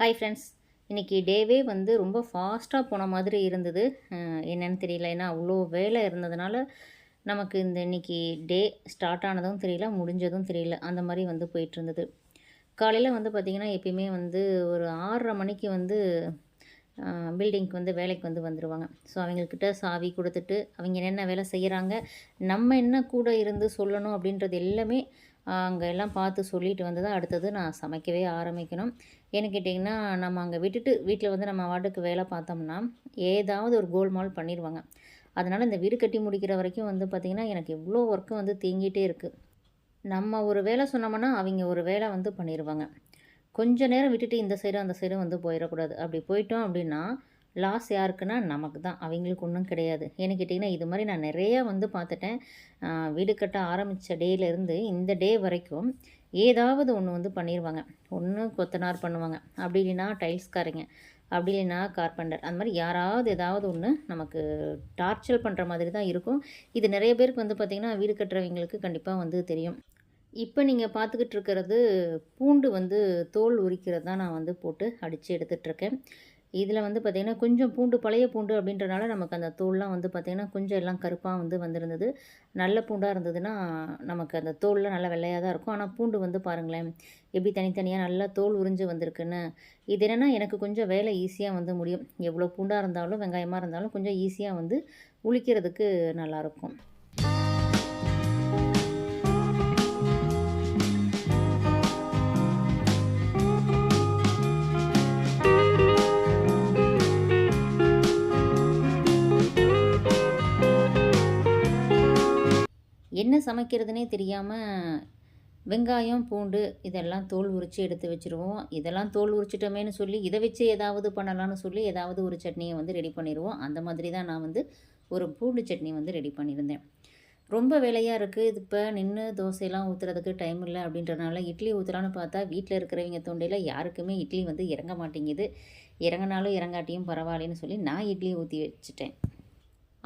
Hi friends. இன்றைக்கி டேவே வந்து ரொம்ப ஃபாஸ்ட்டாக போன மாதிரி இருந்தது. என்னன்னு தெரியல. ஏன்னா அவ்வளோ வேலை இருந்ததுனால நமக்கு இன்னைக்கு டே ஸ்டார்ட் ஆனதும் தெரியல, முடிஞ்சதும் தெரியல. அந்த மாதிரி வந்து போயிட்டுருந்தது. காலையில் வந்து பார்த்திங்கன்னா எப்பயுமே வந்து ஒரு 6:30 மணிக்கு வந்து பில்டிங்க்கு வந்து வேலைக்கு வந்து வந்துடுவாங்க. ஸோ அவங்கக்கிட்ட சாவி கொடுத்துட்டு அவங்க என்னென்ன வேலை செய்கிறாங்க, நம்ம என்ன கூட இருந்து சொல்லணும் அப்படின்றது எல்லாமே அங்கே எல்லாம் பார்த்து சொல்லிட்டு வந்து தான் அடுத்தது நான் சமைக்கவே ஆரம்பிக்கணும். ஏன்னு கேட்டிங்கன்னா, நம்ம அங்கே விட்டுட்டு வீட்டில் வந்து நம்ம பாட்டுக்கு வேலை பார்த்தோம்னா ஏதாவது ஒரு கோல்மால் பண்ணிடுவாங்க. அதனால் இந்த வீடு கட்டி முடிக்கிற வரைக்கும் வந்து பார்த்திங்கன்னா எனக்கு எவ்வளோ ஒர்க்கு வந்து தேங்கிட்டே இருக்குது. நம்ம ஒரு வேலை சொன்னோம்னா அவங்க ஒரு வேலை வந்து பண்ணிடுவாங்க. கொஞ்ச நேரம் விட்டுட்டு இந்த சைடும் அந்த சைடும் வந்து போயிடக்கூடாது. அப்படி போயிட்டோம் அப்படின்னா லாஸ் யாருக்குன்னா நமக்கு தான். அவங்களுக்கு ஒன்றும் கிடையாது. ஏன்னு கேட்டிங்கன்னா இது மாதிரி நான் நிறையா வந்து பார்த்துட்டேன். வீடு கட்ட ஆரம்பித்த டேலேருந்து இந்த டே வரைக்கும் ஏதாவது ஒன்று வந்து பண்ணிடுவாங்க. ஒன்று கொத்தனார் பண்ணுவாங்க, அப்படி இல்லைன்னா டைல்ஸ்காரங்க, அப்படி இல்லைன்னா கார்பெண்டர். அந்த மாதிரி யாராவது ஏதாவது ஒன்று நமக்கு டார்ச்சர் பண்ணுற மாதிரி தான் இருக்கும். இது நிறைய பேருக்கு வந்து பார்த்திங்கன்னா வீடு கட்டுறவங்களுக்கு கண்டிப்பாக வந்து தெரியும். இப்போ நீங்கள் பார்த்துக்கிட்டு இருக்கிறது பூண்டு வந்து தோல் உரிக்கிறது தான் நான் வந்து போட்டு அடித்து எடுத்துகிட்ருக்கேன். இதில் வந்து பார்த்திங்கன்னா கொஞ்சம் பூண்டு பழைய பூண்டு அப்படின்றனால நமக்கு அந்த தோல்லாம் வந்து பார்த்திங்கன்னா கொஞ்சம் எல்லாம் கருப்பாக வந்து வந்திருந்தது. நல்ல பூண்டாக இருந்ததுன்னா நமக்கு அந்த தோல்லாம் நல்லா வெள்ளையாக தான் இருக்கும். ஆனால் பூண்டு வந்து பாருங்களேன் எப்படி தனித்தனியாக நல்லா தோல் உறிஞ்சு வந்திருக்குன்னு. இது என்னென்னா எனக்கு கொஞ்சம் வேலை ஈஸியாக வந்து முடியும். எவ்வளோ பூண்டாக இருந்தாலும் வெங்காயமாக இருந்தாலும் கொஞ்சம் ஈஸியாக வந்து உளிக்கிறதுக்கு நல்லாயிருக்கும். என்ன சமைக்கிறதுனே தெரியாமல் வெங்காயம், பூண்டு இதெல்லாம் தோல் உரித்து எடுத்து வச்சுருவோம். இதெல்லாம் தோல் உரிச்சிட்டோமேன்னு சொல்லி இதை வச்சு ஏதாவது பண்ணலான்னு சொல்லி ஏதாவது ஒரு சட்னியை வந்து ரெடி பண்ணிடுவோம். அந்த மாதிரி தான் நான் வந்து ஒரு பூண்டு சட்னி வந்து ரெடி பண்ணியிருந்தேன். ரொம்ப வேலையாக இருக்குது. இது இப்போ நின்று தோசையெல்லாம் ஊற்றுறதுக்கு டைம் இல்லை அப்படின்றனால இட்லி ஊற்றலான்னு பார்த்தா வீட்டில் இருக்கிறவங்க தொண்டையில் யாருக்குமே இட்லி வந்து இறங்க மாட்டேங்குது. இறங்கினாலும் இறங்காட்டியும் பரவாயில்லன்னு சொல்லி நான் இட்லி ஊற்றி வச்சுட்டேன்.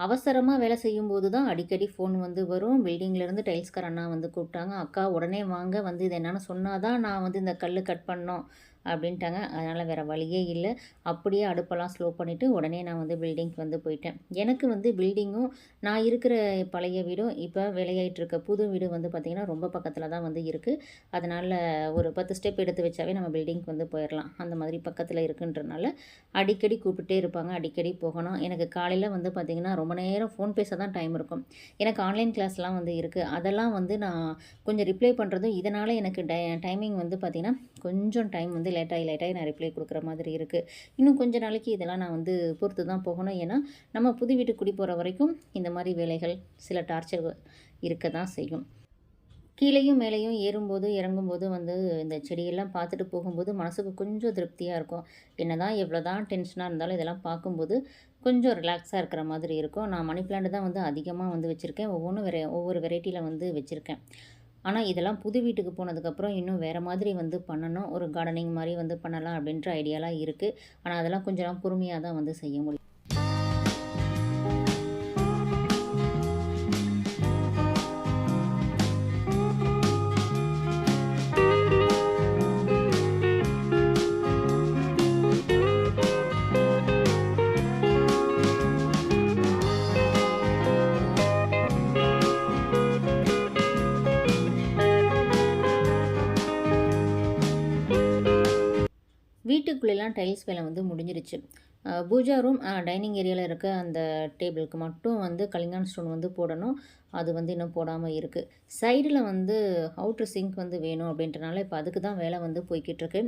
அவசரமாக வேலை செய்யும்போது தான் அடிக்கடி ஃபோன் வந்து வரும். பில்டிங்லேருந்து டைல்ஸ்கார அண்ணா வந்து கூப்பிட்டாங்க. அக்கா உடனே வாங்க, வந்து இது என்னென்னு சொன்னால் தான் நான் வந்து இந்த கல் கட் பண்ணோம் அப்படின்ட்டாங்க. அதனால் வேறு வழியே இல்லை. அப்படியே அடுப்பெல்லாம் ஸ்லோ பண்ணிவிட்டு உடனே நான் வந்து பில்டிங்க்கு வந்து போயிட்டேன். எனக்கு வந்து பில்டிங்கும் நான் இருக்கிற பழைய வீடும் இப்போ வேலையாயிட்டிருக்க புது வீடு வந்து பார்த்திங்கன்னா ரொம்ப பக்கத்தில் தான் வந்து இருக்குது. அதனால் ஒரு 10 ஸ்டெப் எடுத்து வச்சாவே நம்ம பில்டிங்க்கு வந்து போயிடலாம். அந்த மாதிரி பக்கத்தில் இருக்குன்றனால அடிக்கடி கூப்பிட்டுட்டே இருப்பாங்க. அடிக்கடி போகணும். எனக்கு காலையில் வந்து பார்த்திங்கன்னா ரொம்ப நேரம் ஃபோன் பேச தான் டைம் இருக்கும். எனக்கு ஆன்லைன் கிளாஸ்லாம் வந்து இருக்குது. அதெல்லாம் வந்து நான் கொஞ்சம் ரிப்ளை பண்ணுறதும் இதனால் எனக்கு டைமிங் வந்து பார்த்திங்கன்னா கொஞ்சம் டைம் வந்து லேட்டாகி நான் ரிப்ளை கொடுக்குற மாதிரி இருக்குது. இன்னும் கொஞ்சம் நாளைக்கு இதெல்லாம் நான் வந்து பொறுத்து தான் போகணும். ஏன்னா நம்ம புது வீட்டுக்கு குடி போகிற வரைக்கும் இந்த மாதிரி வேலைகள் சில டார்ச்சர் இருக்க தான் செய்யும். கீழேயும் மேலேயும் ஏறும்போது இறங்கும்போது வந்து இந்த செடியெல்லாம் பார்த்துட்டு போகும்போது மனசுக்கு கொஞ்சம் திருப்தியாக இருக்கும். என்னதான் எவ்வளோ தான் டென்ஷனாக இருந்தாலும் இதெல்லாம் பார்க்கும்போது கொஞ்சம் ரிலாக்ஸாக இருக்கிற மாதிரி இருக்கும். நான் மணி பிளான்ட் தான் வந்து அதிகமாக வந்து வச்சுருக்கேன். ஒவ்வொன்றும் ஒவ்வொரு வெரைட்டியில் வந்து வச்சுருக்கேன். ஆனால் இதெல்லாம் புது வீட்டுக்கு போனதுக்கப்புறம் இன்னும் வேறு மாதிரி வந்து பண்ணணும். ஒரு கார்டனிங் மாதிரி வந்து பண்ணலாம் அப்படின்ற ஐடியாலாம் இருக்குது. ஆனால் அதெல்லாம் கொஞ்சம் பொறுமையாக தான் வந்து செய்ய முடியும். வீட்டுக்குள்ளெல்லாம் டைல்ஸ் வேலை வந்து முடிஞ்சிருச்சு. பூஜா ரூம், டைனிங் ஏரியாவில் இருக்க அந்த டேபிளுக்கு மட்டும் வந்து கலிங்கான் ஸ்டோன் வந்து போடணும். அது வந்து இன்னும் போடாமல் இருக்குது. சைடில் வந்து அவுட்ரு சிங்க் வந்து வேணும் அப்படின்றனால இப்போ அதுக்கு தான் வேலை வந்து போய்கிட்டுருக்கு.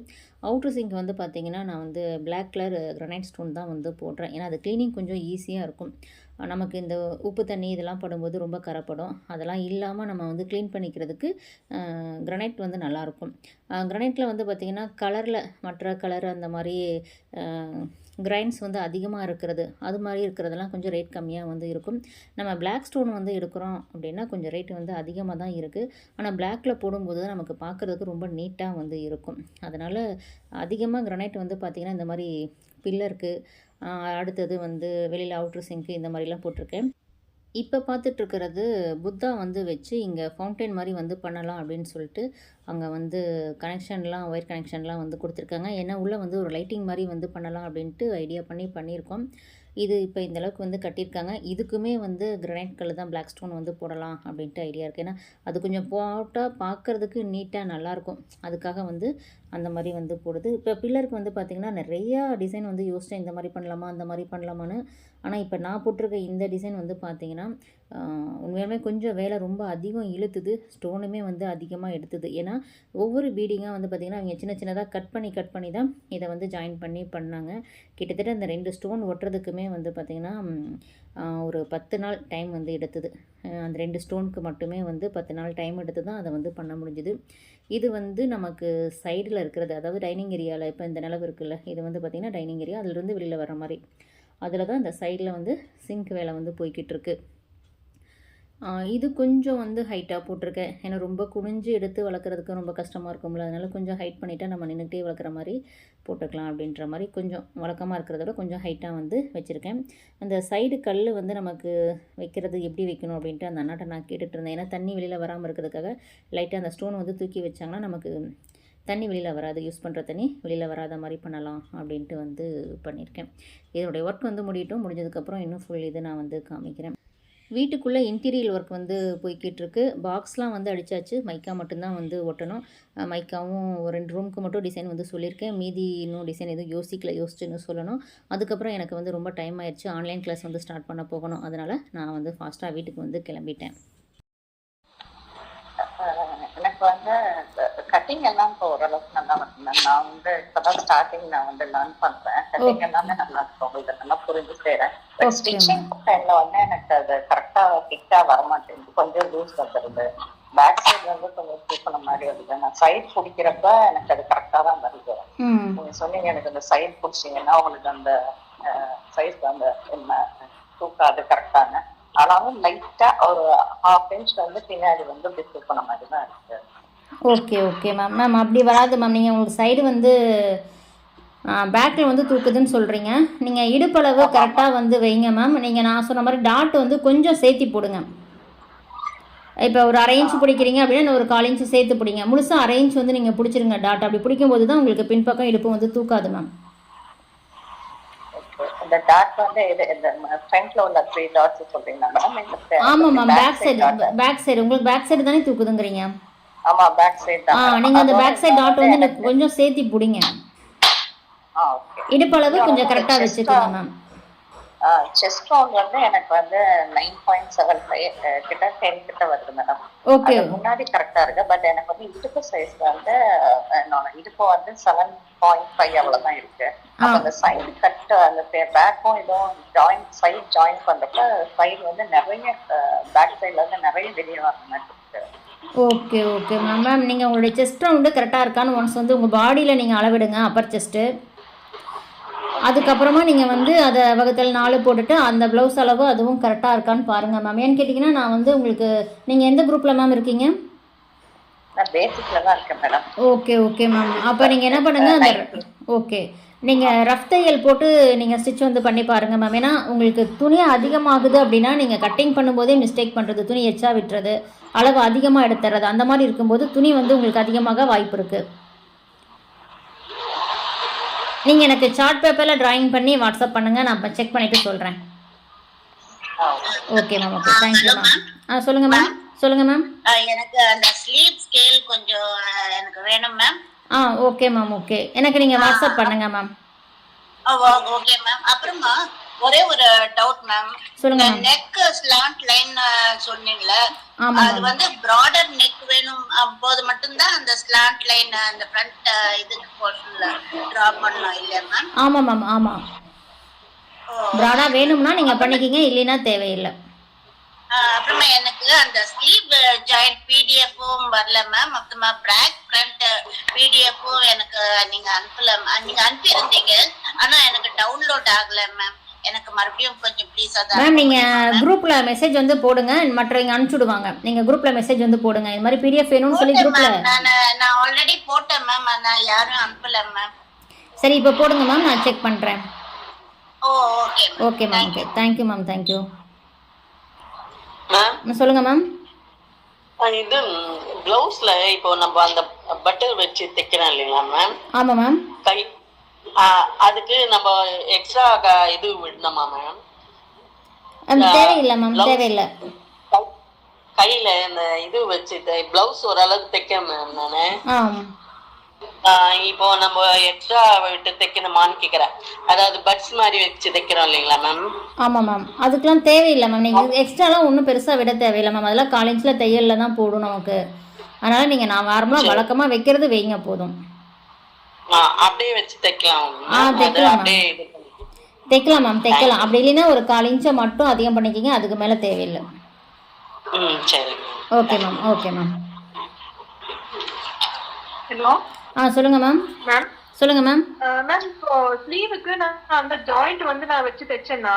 அவுட்ரு சிங்க் வந்து பார்த்திங்கன்னா நான் வந்து பிளாக் கலர் கிரனைட் ஸ்டோன் தான் வந்து போடுறேன். ஏன்னா அது க்ளீனிங் கொஞ்சம் ஈஸியாக இருக்கும். நமக்கு இந்த உப்பு தண்ணி இதெல்லாம் படும்போது ரொம்ப கரைப்படும். அதெல்லாம் இல்லாமல் நம்ம வந்து க்ளீன் பண்ணிக்கிறதுக்கு கிரனைட் வந்து நல்லாயிருக்கும். கிரனைட்டில் வந்து பார்த்திங்கன்னா கலரில் மற்ற கலர் அந்த மாதிரி கிரைன்ஸ் வந்து அதிகமாக இருக்கிறது, அது மாதிரி இருக்கிறதெல்லாம் கொஞ்சம் ரேட் கம்மியாக வந்து இருக்கும். நம்ம பிளாக் ஸ்டோன் வந்து எடுக்கிறோம் அப்படின்னா கொஞ்சம் ரேட்டு வந்து அதிகமாக தான் இருக்குது. ஆனால் பிளாக்கில் போடும்போது தான் நமக்கு பார்க்குறதுக்கு ரொம்ப நீட்டாக வந்து இருக்கும். அதனால் அதிகமாக கிரனைட் வந்து பார்த்திங்கன்னா இந்த மாதிரி பில்லருக்கு, அடுத்தது வந்து வெளியில் அவுட்ரு சிங்க்கு இந்த மாதிரிலாம் போட்டிருக்கேன். இப்போ பார்த்துட்ருக்கிறது புத்தா வந்து வச்சு இங்கே ஃபவுண்டைன் மாதிரி வந்து பண்ணலாம் அப்படின்னு சொல்லிட்டு அங்கே வந்து கனெக்ஷன்லாம் ஒயர் கனெக்ஷன்லாம் வந்து கொடுத்துருக்காங்க. ஏன்னா உள்ளே வந்து ஒரு லைட்டிங் மாதிரி வந்து பண்ணலாம் அப்படின்ட்டு ஐடியா பண்ணியிருக்கோம். இது இப்போ இந்த அளவுக்கு வந்து கட்டியிருக்காங்க. இதுக்குமே வந்து கிரானைட் கல் தான் பிளாக் ஸ்டோன் வந்து போடலாம் அப்படின்ட்டு ஐடியா இருக்குது. ஏன்னா அது கொஞ்சம் போட்டால் பார்க்குறதுக்கு நீட்டாக நல்லாயிருக்கும். அதுக்காக வந்து அந்த மாதிரி வந்து போடுது. இப்போ பில்லருக்கு வந்து பார்த்திங்கன்னா நிறையா டிசைன் வந்து யோசித்தேன், இந்த மாதிரி பண்ணலாமா அந்த மாதிரி பண்ணலாமான்னு. ஆனால் இப்போ நான் போட்டிருக்க இந்த டிசைன் வந்து பார்த்திங்கன்னா உண்மையாலுமே கொஞ்சம் வேலை ரொம்ப அதிகம் இழுத்துது. ஸ்டோனுமே வந்து அதிகமாக எடுத்துது. ஏன்னா ஒவ்வொரு பீடிங்காக வந்து பார்த்திங்கன்னா அவங்க சின்ன சின்னதாக கட் பண்ணி தான் இதை வந்து ஜாயின் பண்ணாங்க. கிட்டத்தட்ட அந்த 2 ஸ்டோன் ஒட்டுறதுக்குமே வந்து பார்த்திங்கன்னா ஒரு 10 நாள் டைம் வந்து எடுத்தது. அந்த 2 ஸ்டோனுக்கு மட்டுமே வந்து 10 நாள் டைம் எடுத்து தான் அதை வந்து பண்ண முடிஞ்சுது. இது வந்து நமக்கு சைடில் இருக்கிறது, அதாவது டைனிங் ஏரியாவில் இப்போ இந்த நிலவு இருக்குல்ல, இது வந்து பார்த்திங்கன்னா டைனிங் ஏரியா, அதிலிருந்து வெளியில் வர மாதிரி அதில் தான் இந்த சைடில் வந்து சிங்க் வேலை வந்து போய்கிட்டு இருக்கு. இது கொஞ்சம் வந்து ஹைட்டாக போட்டிருக்கேன். ஏன்னா ரொம்ப குனிஞ்சு எடுத்து வளர்க்குறதுக்கு ரொம்ப கஷ்டமாக இருக்கும்ல, அதனால் கொஞ்சம் ஹைட் பண்ணிவிட்டா நம்ம நின்றுக்கிட்டே வளர்க்குற மாதிரி போட்டுக்கலாம் அப்படின்ற மாதிரி கொஞ்சம் வழக்கமாக இருக்கிறத விட கொஞ்சம் ஹைட்டாக வந்து வச்சுருக்கேன். அந்த சைடு கல் வந்து நமக்கு வைக்கிறது எப்படி வைக்கணும் அப்படின்ட்டு அந்த அண்ணாட்ட நான் கேட்டுட்டு இருந்தேன். ஏன்னா தண்ணி வெளியில் வராமல் இருக்கிறதுக்காக லைட்டாக அந்த ஸ்டோன் வந்து தூக்கி வச்சாங்கன்னா நமக்கு தண்ணி வெளியில் வராது, யூஸ் பண்ணுற தண்ணி வெளியில் வராத மாதிரி பண்ணலாம் அப்படின்ட்டு வந்து பண்ணியிருக்கேன். இதனுடைய ஒர்க் வந்து முடிஞ்சதுக்கப்புறம் இன்னும் ஃபுல் இது நான் வந்து காமிக்கிறேன். வீட்டுக்குள்ளே இன்டீரியல் ஒர்க் வந்து போய்கிட்டுருக்கு. பாக்ஸ்லாம் வந்து அடித்தாச்சு, மைக்கா மட்டும்தான் வந்து ஒட்டணும். மைக்காவும் 2 ரூமுக்கு மட்டும் டிசைன் வந்து சொல்லியிருக்கேன். மீதி இன்னும் டிசைன் எதுவும் யோசிச்சுன்னு சொல்லணும். அதுக்கப்புறம் எனக்கு வந்து ரொம்ப டைம் ஆயிடுச்சு, ஆன்லைன் கிளாஸ் வந்து ஸ்டார்ட் பண்ண போகணும். அதனால் நான் வந்து ஃபாஸ்ட்டாக வீட்டுக்கு வந்து கிளம்பிட்டேன். எனக்கு வந்து கட்டிங் எல்லாம் இப்போ ஓரளவுக்கு நல்லா வருது. நான் வந்து இப்பதான் ஸ்டார்டிங் நான் வந்து லேர்ன் பண்றேன். கட்டிங் எல்லாமே நல்லா இருக்கும், உங்களுக்கு நல்லா புரிஞ்சு செய்யறேன். ஸ்டிச்சிங் டைம்ல வந்து எனக்கு அது கரெக்டா ஃபிட்டா வர மாட்டேங்குது, கொஞ்சம் லூஸ் வந்துருது. பேக் சைடு வந்து கொஞ்சம் தூக்கின மாதிரி வருது. நான் சைட் பிடிக்கிறப்ப எனக்கு அது கரெக்டா தான் வருது. நீங்க சொன்னீங்க எனக்கு அந்த சைட் பிடிச்சிங்கன்னா உங்களுக்கு அந்த சைஸ் அந்த என்ன தூக்காது கரெக்டான, ஆனாலும் லைட்டா ஒரு 1/2 இன்ச் வந்து பின்னாடி வந்து இப்படி தூக்கின மாதிரி தான் இருக்கு. ஓகே மேம் அப்படி வராது மேம். நீங்கள் உங்களுக்கு சைடு வந்து பேக்கில் வந்து தூக்குதுன்னு சொல்கிறீங்க. நீங்கள் இடுப்பளவு கரெக்டாக வந்து வைங்க மேம். நீங்கள் நான் சொன்ன மாதிரி டாட் வந்து கொஞ்சம் சேர்த்தி போடுங்க. இப்போ ஒரு 1/2 இன்ச் பிடிக்கிறீங்க அப்படின்னா ஒரு 1/4 இன்ச் சேர்த்து பிடிங்க. முழுசாக 1/2 இன்ச் வந்து நீங்கள் பிடிச்சிருங்க டாட். அப்படி பிடிக்கும்போது தான் உங்களுக்கு பின்பக்கம் இடுப்பு வந்து தூக்காது மேம். ஆமாம் மேம், பேக் சைடு உங்களுக்கு பேக் சைடு தானே தூக்குதுங்கிறீங்க. ஆமா, பேக் சைடு தான். நீங்க அந்த பேக் சைடு டாட் வந்து கொஞ்சம் சேர்த்தி புடிங்க. இடுப்பளவு கொஞ்சம் கரெக்டா வெச்சுக்கோங்க மேம். செஸ்ட் ரவுண்ட் வந்து எனக்கு வந்து 9.75 கிட்ட 10 கிட்ட வருது மேடம். ஓகே, முன்னாடி கரெக்டா இருக்கு. பட் எனக்கு வந்து இடுப்பு சைஸ் வந்து இடுப்பு வந்து 7.5 அவ்வளவுதான் இருக்கு. அப்ப அந்த சைடு கட் அந்த பேக்கும் இதுவும் சைடு ஜாயின் பண்றப்ப சைடு வந்து நிறைய பேக் சைடுல வந்து நிறைய வெளியே வர மாதிரி இருக்கு. Okay ma'am. நீங்கள் உங்களுடைய செஸ்ட் ரவுண்டு கரெக்டாக இருக்கான்னு ஒன்ஸ் வந்து உங்கள் பாடியில் நீங்கள் அளவிடுங்க, அப்பர் செஸ்ட்டு. அதுக்கப்புறமா நீங்கள் வந்து அதை வகுத்தல் 4 போட்டுட்டு அந்த ப்ளவுஸ் அளவு அதுவும் கரெக்டாக இருக்கான்னு பாருங்கள் மேம். ஏன்னு கேட்டிங்கன்னா நான் வந்து உங்களுக்கு, நீங்கள் எந்த குரூப்பில் மேம் இருக்கீங்க? Okay ma'am. அப்போ நீங்கள் என்ன பண்ணுங்கள், ஓகே நீங்கள் ரஃப் தையல் போட்டு நீங்கள் ஸ்டிச் வந்து பண்ணி பாருங்கள் மேம். ஏன்னா உங்களுக்கு துணி அதிகமாகுது அப்படின்னா நீங்கள் கட்டிங் பண்ணும்போதே மிஸ்டேக் பண்ணுறது, துணி எச்சா விட்டுறது, அளவு அதிகமாக எடுத்துறது, அந்த மாதிரி இருக்கும்போது துணி வந்து உங்களுக்கு அதிகமாக வாய்ப்பு இருக்குது. நீங்கள் எனக்கு சார்ட் பேப்பரில் ட்ராயிங் பண்ணி வாட்ஸ்அப் பண்ணுங்கள், நான் செக் பண்ணிவிட்டு சொல்கிறேன். Okay ma'am, okay, thank you ma'am. சொல்லுங்கள் மேம். எனக்கு அந்த ஸ்லீவ் ஸ்கேல் கொஞ்சம் எனக்கு வேணும் மேம். ஓகே மேம், ஓகே, எனக்கு நீங்கள் வாட்ஸ்அப் பண்ணுங்கள் மேம். Okay ma'am. அப்புறமா ஒரே ஒரு டவுட் மேம். சொல்லுங்க. நெக் ஸ்லாண்ட் லைன் சொன்னீங்கல, அது வந்து பிராடர் நெக் வேணும் போது மட்டும் தான் அந்த ஸ்லாண்ட் லைன் அந்த ஃப்ரண்ட் இதுக்கு போர்ஷன்ல டிரா பண்ணலாம் இல்லையா மேம்? ஆமா மேம், ஆமா. பிராடா வேணும்னா நீங்க பண்ணிக்கிங்க, இல்லைன்னா தேவையில்லை. அப்புறமா எனக்கு அந்த ஸ்லீவ் ஜாயிண்ட் பிடிஎஃப்பும் வரல மேம். அப்புறமா பேக் ஃப்ரண்ட் பிடிஎஃப்பும் எனக்கு நீங்க அனுப்பல, நீங்க அனுப்பியிருந்தீங்க, ஆனா எனக்கு டவுன்லோட் ஆகல மேம். எனக்கு மறுபடியும் கொஞ்சம் ப்ளீஸ் மேம் நீங்கள் குரூப்பில் மெசேஜ் வந்து போடுங்க, மற்றவங்க அனுப்பிச்சுடுவாங்க. நீங்கள் குரூப்பில் மெசேஜ் வந்து போடுங்க, இது மாதிரி பிடிஎஃப் வேணும்னு சொல்லி குரூப்பில். நான் ஆல்ரெடி போட்டேன் மேம், நான் யாரும் அனுப்பல மேம். சரி, இப்போ போடுங்க மேம், நான் செக் பண்ணுறேன். Okay ma'am, okay, thank you ma'am, thank you. Ma'am சொல்லுங்கள் மேம். இது பிளவுஸ்ல இப்போ நம்ம அந்த பட்டர் வச்சு தைக்கிறோம் இல்லைங்களா மேம்? ஆமாம் மேம். கை அதுக்கு நம்ம எக்ஸ்ட்ரா இது விடணுமா மேம்? தேவையில்லை மேம், தேவையில்லை. கையில இந்த இது வச்சு பிளவுஸ் ஓரளவுக்கு தைக்க மேம் நானு. இப்போ நம்ம எக்ஸ்ட்ரா விட்டு தைக்கணுமான்னு கேக்குறேன். அதாவது பட்ஸ் மாதிரி வச்சு தைக்கிறோம் இல்லைங்களா மேம்? ஆமாம் மேம், அதுக்கெலாம் தேவையில்லை மேம். நீங்கள் எக்ஸ்ட்ராலாம் ஒன்றும் பெருசாக விட தேவையில்லை மேம். அதெல்லாம் காலேஜில் தையலில் தான் போடும் நமக்கு. அதனால் நீங்கள் நான் நார்மலாக வழக்கமாக வைக்கிறது வைங்க போதும். அப்படியே வச்சு தைக்கலாம். தைக்கலாம் மேம், தைக்கலாம் மேம், தைக்கலாம். அப்படி இல்லைன்னா ஒரு 1/4 இன்ச்சை மட்டும் அதிகம் பண்ணிக்கிங்க, அதுக்கு மேலே தேவையில்லை. சரி. Okay ma'am, okay ma'am. Hello. சொல்லுங்க மேம். மேம் சொல்லுங்க மேம். மேம் இப்போ ஸ்லீவுக்கு நான் அந்த ஜாயிண்ட் வந்து நான் வச்சு தைச்சேன்னா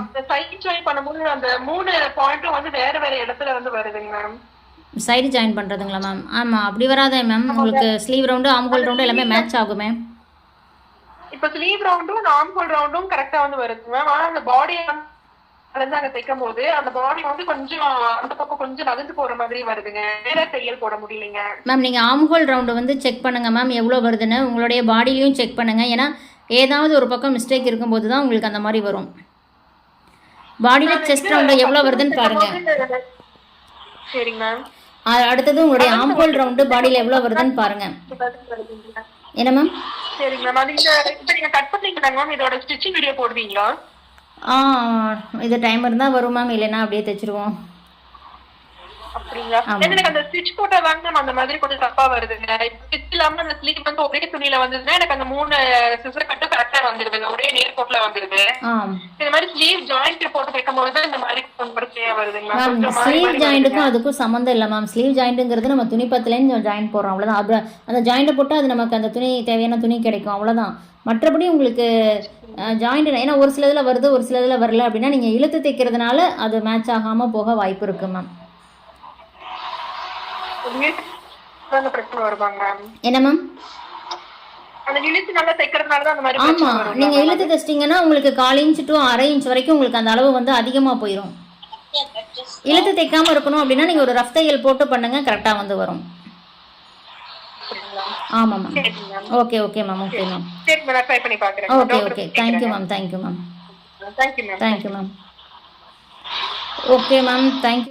அந்த சைடு ஜாயின் பண்ணும்போது அந்த 3 பாயிண்ட்டும் வந்து வேற வேற இடத்துல வந்து வருதுங்க மேம். சைடு ஜாயின் பண்ணுறதுங்களா மேம்? ஆமாம், அப்படி வராதே மேம். உங்களுக்கு ஸ்லீவ் ரவுண்டு ஆம்ஹோல் ரவுண்டு எல்லாமே மேட்ச் ஆகுமே. இப்போ ஸ்லீவ் ரவுண்டும் ஆம்ஹோல் ரவுண்டும் கரெக்டாக வந்து வருது மேம். ஆனால் அந்த பாடி அங்க தைக்கும் போது அந்த பாடி வந்து கொஞ்சம் அந்த பக்கம் கொஞ்சம் நகர்ந்து போற மாதிரி வருதுங்க. வேற தையல் போட முடியலைங்க மேம். நீங்கள் ஆம்ஹோல் ரவுண்டு வந்து செக் பண்ணுங்கள் மேம், எவ்வளோ வருதுன்னு. உங்களுடைய பாடியிலையும் செக் பண்ணுங்கள். ஏன்னா ஏதாவது ஒரு பக்கம் மிஸ்டேக் இருக்கும்போது தான் உங்களுக்கு அந்த மாதிரி வரும். பாடியில் செஸ்ட் ரவுண்டு எவ்வளோ வருதுன்னு பாருங்கள். சரிங்க மேம். அடுத்தது உங்களுடைய ஆம்ஹோல் ரவுண்டு பாடியில் எவ்வளோ வருதுன்னு பாருங்கள். என்ன மேம்? சரிங்க மேம். அது இப்போ நீங்கள் கட் பண்ணீங்களா மேம்? இதோட ஸ்டிச்சிங் வீடியோ போடுவீங்களா? இது டைம் இருந்தால் வரும் மேம், இல்லைன்னா அப்படியே தைச்சிருவோம். அப்படிங்களா? எனக்கு அந்த ஸ்டிச் போட்டா தாங்க அந்த மாதிரி கொஞ்சம் தப்பா வருதுங்க. ஸ்டிச் இல்லாம அந்த ஸ்லீவ் வந்து ஒரே துணியில வந்ததுன்னா எனக்கு அந்த 3 சிசர் கட்டும் கரெக்டா வந்துருதுங்க, ஒரே நேர் கோட்ல வந்துருது. இந்த மாதிரி ஸ்லீவ் ஜாயிண்ட் போட்டு வைக்கும்போது இந்த மாதிரி கொஞ்சம் பிரச்சனையா வருதுங்க. ஸ்லீவ் ஜாயிண்ட்டுக்கும் அதுக்கும் சம்மந்தம் இல்லை மேம். ஸ்லீவ் ஜாயிண்ட்டுங்கிறது நம்ம துணி பத்துலேருந்து ஜாயின் போடுறோம், அவ்வளோதான். அது அந்த ஜாயிண்ட்டை போட்டால் அது நமக்கு அந்த துணி தேவையான துணி கிடைக்கும், அவ்வளோதான். மற்றபடி உங்களுக்கு ஜாயிண்ட், ஏன்னா ஒரு சில இதில் வருது ஒரு சில இதில் வரல அப்படின்னா நீங்கள் இழுத்து தைக்கிறதுனால அது மேட்ச் ஆகாமல் போக வாய்ப்பு இருக்குது மேம். என்ன மேம்? ஆமாம், நீங்கள் இழுத்து தைச்சிட்டிங்கன்னா உங்களுக்கு 1/4 இன்ச் to 1/2 இன்ச் வரைக்கும் உங்களுக்கு அந்த அளவு வந்து அதிகமாக போயிடும். இழுத்து தைக்காமல் இருக்கணும் அப்படின்னா நீங்கள் ஒரு ரஃப் தையல் போட்டு பண்ணுங்க, கரெக்டாக வந்து வரும். ஆமாம் ma'am. Okay okay ma'am, okay ma'am. Okay okay, thank you ma'am, thank you ma'am, thank you ma'am. Okay ma'am, thank you.